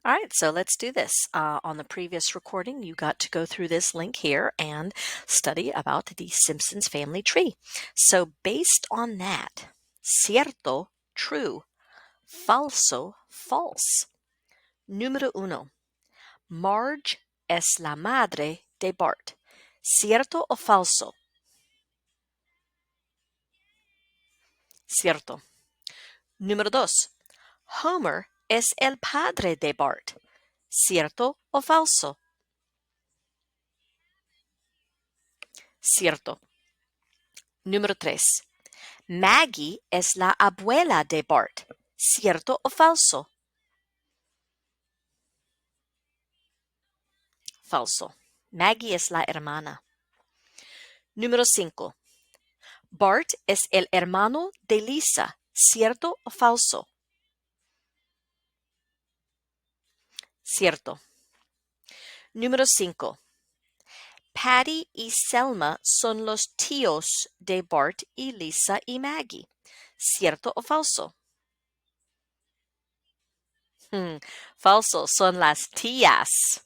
All right, so let's do this. On the previous recording, you got to go through this link here and study about the Simpsons family tree. So based on that, cierto, true, falso, false. Número uno. Marge es la madre de Bart. ¿Cierto o falso? Cierto. Número dos. Homer es el padre de Bart. ¿Cierto o falso? Cierto. Número 3. Maggie es la abuela de Bart. ¿Cierto o falso? Falso. Maggie es la hermana. Número 5. Bart es el hermano de Lisa. ¿Cierto o falso? Cierto. Número 5. Patty y Selma son los tíos de Bart y Lisa y Maggie. ¿Cierto o falso? Falso, son las tías.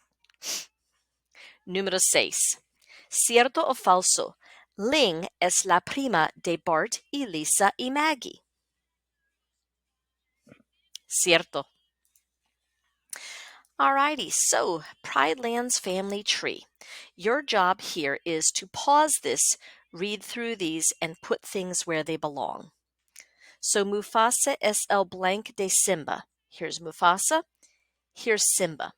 Número 6. ¿Cierto o falso? Ling es la prima de Bart y Lisa y Maggie. Cierto. Alrighty, so Pride Land's family tree. Your job here is to pause this, read through these, and put things where they belong. So Mufasa es el blank de Simba. Here's Mufasa. Here's Simba.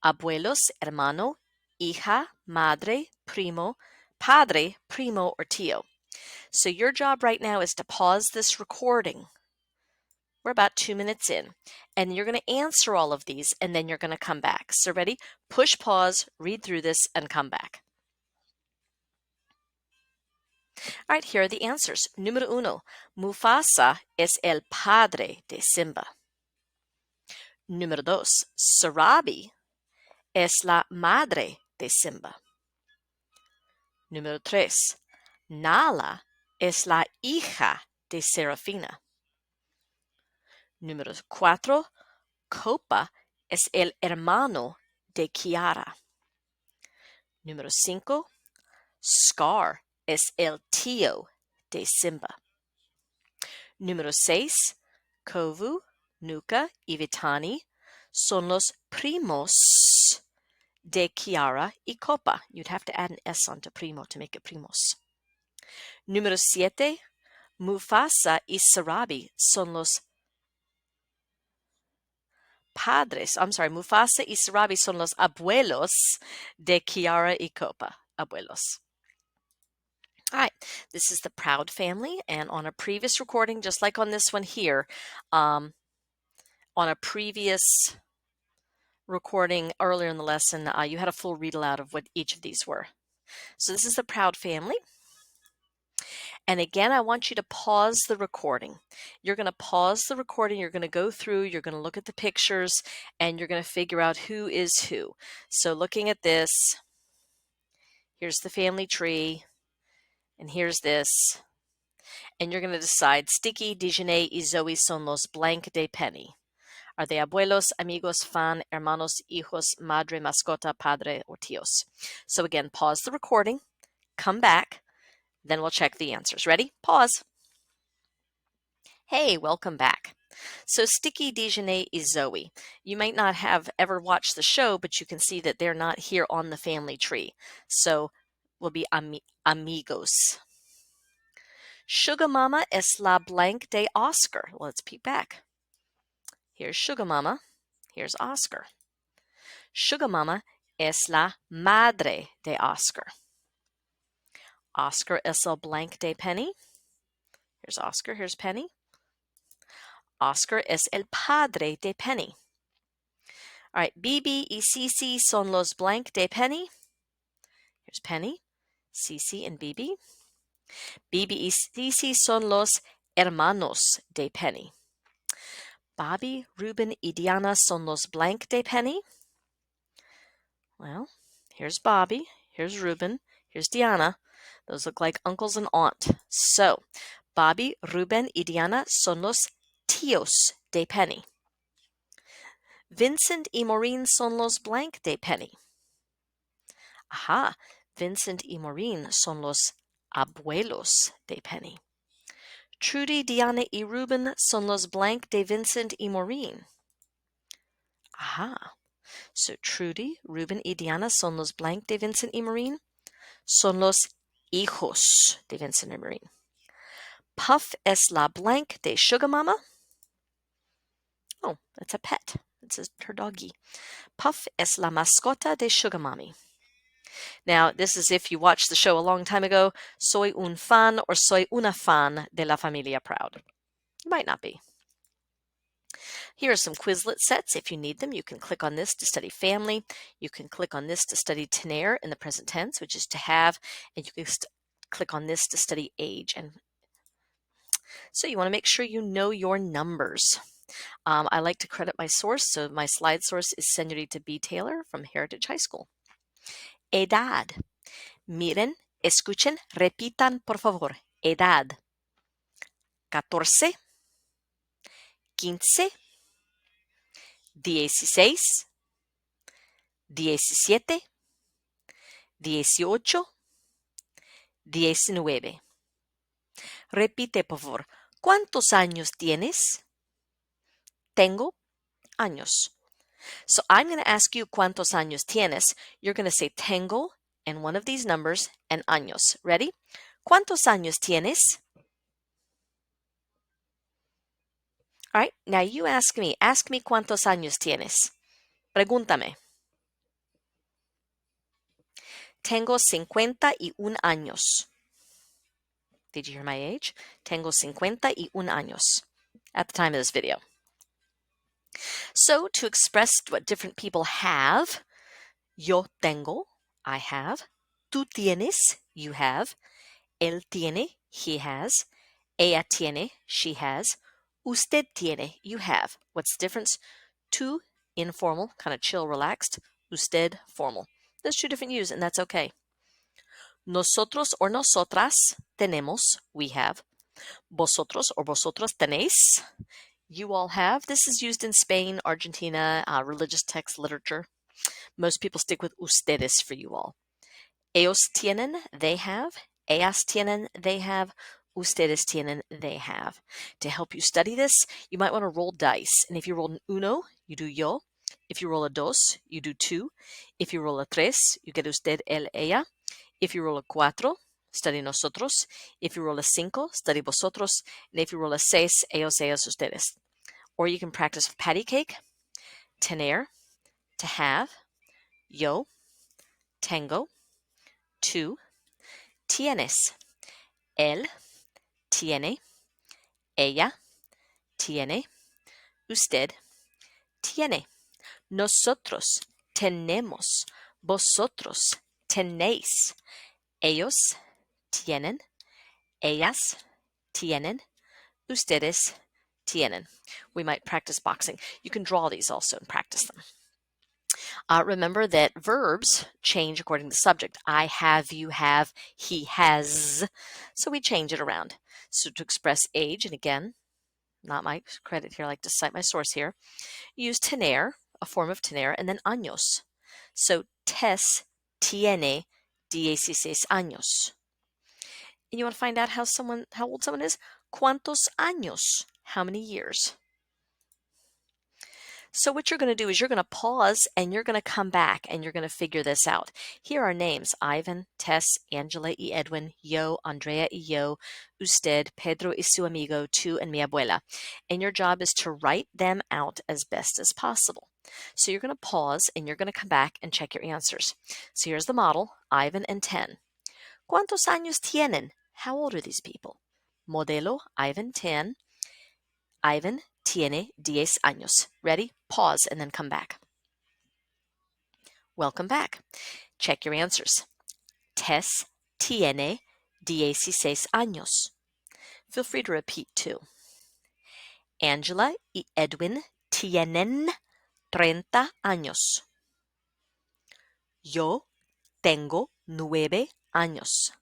Abuelos, hermano, hija, madre, primo, padre, primo, or tío. So your job right now is to pause this recording. We're about 2 minutes in, and you're going to answer all of these, and then you're going to come back. So ready? Push pause, read through this, and come back. All right, here are the answers. Número uno, Mufasa es el padre de Simba. Número dos, Sarabi es la madre de Simba. Número 3. Nala es la hija de Serafina. Número 4. Copa es el hermano de Kiara. Número 5. Scar es el tío de Simba. Número 6. Kovu, Nuka y Vitani son los primos de Kiara y Copa. You'd have to add an S onto primo to make it primos. Número 7. Mufasa y Sarabi son los padres. Mufasa y Sarabi son los abuelos de Kiara y Copa. Abuelos. All right, this is the Proud family, and on a previous recording, just like on this one here, on a previous recording earlier in the lesson, you had a full read aloud of what each of these were. So this is the Proud family. And again, I want you to pause the recording. You're going to pause the recording. You're going to go through. You're going to look at the pictures, and you're going to figure out who is who. So looking at this, here's the family tree, and here's this. And you're going to decide, Sticky, Dijonay y Zoe son los blank de Penny. Are they abuelos, amigos, fan, hermanos, hijos, madre, mascota, padre, or tíos? So again, pause the recording, come back, then we'll check the answers. Ready? Pause. Hey, welcome back. So Sticky, Dijonay y Zoe. You might not have ever watched the show, but you can see that they're not here on the family tree. So we'll be amigos. Sugar Mama es la blank de Oscar. Let's peek back. Here's Sugar Mama. Here's Oscar. Sugar Mama es la madre de Oscar. Oscar es el blank de Penny. Here's Oscar. Here's Penny. Oscar es el padre de Penny. All right, Bibi y Cici son los blank de Penny. Here's Penny, Cici, and Bibi. Bibi y Cici son los hermanos de Penny. Bobby, Ruben y Diana son los blank de Penny. Well, here's Bobby, here's Ruben, here's Diana. Those look like uncles and aunt. So, Bobby, Ruben y Diana son los tíos de Penny. Vincent y Maureen son los blank de Penny. Aha, Vincent y Maureen son los abuelos de Penny. Trudy, Diana y Ruben son los blank de Vincent y Maureen. Aha. So Trudy, Ruben y Diana son los blank de Vincent y Maureen. Son los hijos de Vincent y Maureen. Puff es la blank de Sugar Mama. Oh, that's a pet. It's her doggy. Puff es la mascota de Sugar Mommy. Now, this is if you watched the show a long time ago. Soy un fan or soy una fan de la familia Proud. You might not be. Here are some Quizlet sets. If you need them, you can click on this to study family. You can click on this to study tener in the present tense, which is to have, and you can click on this to study age. And so you want to make sure you know your numbers. I like to credit my source, so my slide source is Señorita B. Taylor from Heritage High School. Edad. Miren, escuchen, repitan, por favor. Edad. 14, 15, 16, 17, 18, 19. Repite, por favor. ¿Cuántos años tienes? Tengo años. So I'm going to ask you cuántos años tienes. You're going to say tengo and one of these numbers and años. Ready? ¿Cuántos años tienes? All right, now you ask me. Ask me cuántos años tienes. Pregúntame. Tengo 51 años. Did you hear my age? Tengo 51 años at the time of this video. So to express what different people have, yo tengo, I have. Tú tienes, you have. Él tiene, he has. Ella tiene, she has. Usted tiene, you have. What's the difference? Tú, informal, kind of chill, relaxed. Usted, formal. There's two different U's, and that's okay. Nosotros or nosotras tenemos, we have. Vosotros or vosotros tenéis, you all have. This is used in Spain, Argentina, religious text literature. Most people stick with ustedes for you all. Ellos tienen, they have. Ellas tienen, they have. Ustedes tienen, they have. To help you study this, you might want to roll dice. And if you roll an uno, you do yo. If you roll a dos, you do tú. If you roll a tres, you get usted, él, ella. If you roll a cuatro, study nosotros. If you roll a cinco, study vosotros. And if you roll a seis, ellos, ellas, ustedes. Or you can practice with patty cake, tener, to have, yo, tengo, tú, tienes, él, tiene, ella, tiene, usted, tiene, nosotros, tenemos, vosotros, tenéis, ellos, tienen, ellas, tienen, ustedes, tienen. We might practice boxing. You can draw these also and practice them. Remember that verbs change according to the subject. I have, you have, he has. So we change it around. So to express age, and again, not my credit here, I like to cite my source here, use tener, a form of tener, and then años. So Tess tiene 16 años. And you want to find out how old someone is? ¿Cuántos años? How many years? So what you're going to do is you're going to pause and you're going to come back and you're going to figure this out. Here are names: Ivan, Tess, Angela y Edwin, yo, Andrea y yo, usted, Pedro y su amigo, tú, and mi abuela. And your job is to write them out as best as possible. So you're going to pause and you're going to come back and check your answers. So here's the model: Ivan and 10. ¿Cuántos años tienen? How old are these people? Modelo, Ivan 10. Ivan tiene 10 años. Ready? Pause and then come back. Welcome back. Check your answers. Tess tiene 16 años. Feel free to repeat too. Angela y Edwin tienen 30 años. Yo tengo 9 años.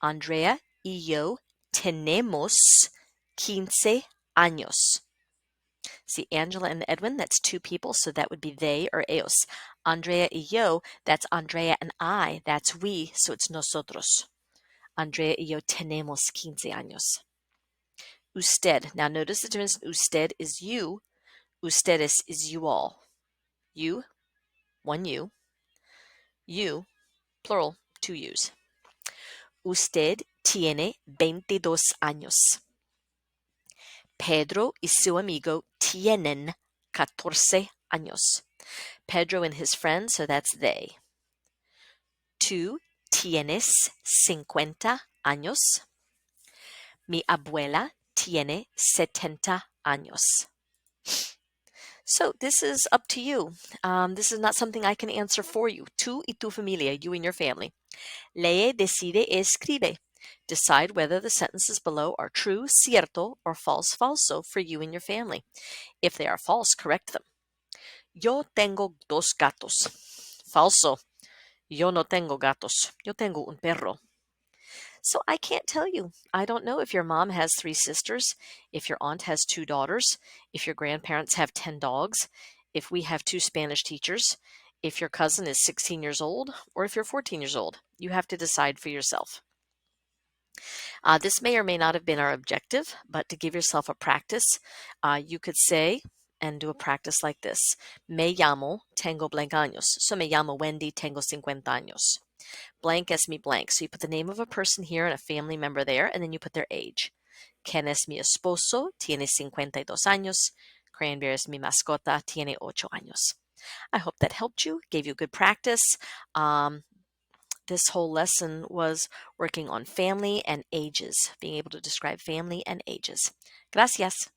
Andrea y yo tenemos 15 años. See, Angela and Edwin, that's two people, so that would be they or ellos. Andrea y yo, that's Andrea and I, that's we, so it's nosotros. Andrea y yo tenemos 15 años. Usted, now notice the difference. Usted is you, ustedes is you all. You, one you. You, plural, two yous. Usted tiene 22 años. Pedro y su amigo tienen 14 años. Pedro and his friend, so that's they. Tú tienes 50 años. Mi abuela tiene 70 años. So this is up to you. This is not something I can answer for you. Tú y tu familia, you and your family. Lee, decide, escribe. Decide whether the sentences below are true, cierto, or false, falso for you and your family. If they are false, correct them. Yo tengo 2 gatos. Falso. Yo no tengo gatos. Yo tengo un perro. So I can't tell you. I don't know if your mom has 3 sisters, if your aunt has 2 daughters, if your grandparents have 10 dogs, if we have 2 Spanish teachers, if your cousin is 16 years old, or if you're 14 years old. You have to decide for yourself. This may or may not have been our objective, but to give yourself a practice, you could say and do a practice like this. Me llamo, tengo blank años. So me llamo Wendy, tengo 50 años. Blank es mi blank. So you put the name of a person here and a family member there, and then you put their age. Ken es mi esposo, tiene 52 años. Cranberry es mi mascota, tiene 8 años. I hope that helped you, gave you good practice. This whole lesson was working on family and ages, being able to describe family and ages. Gracias.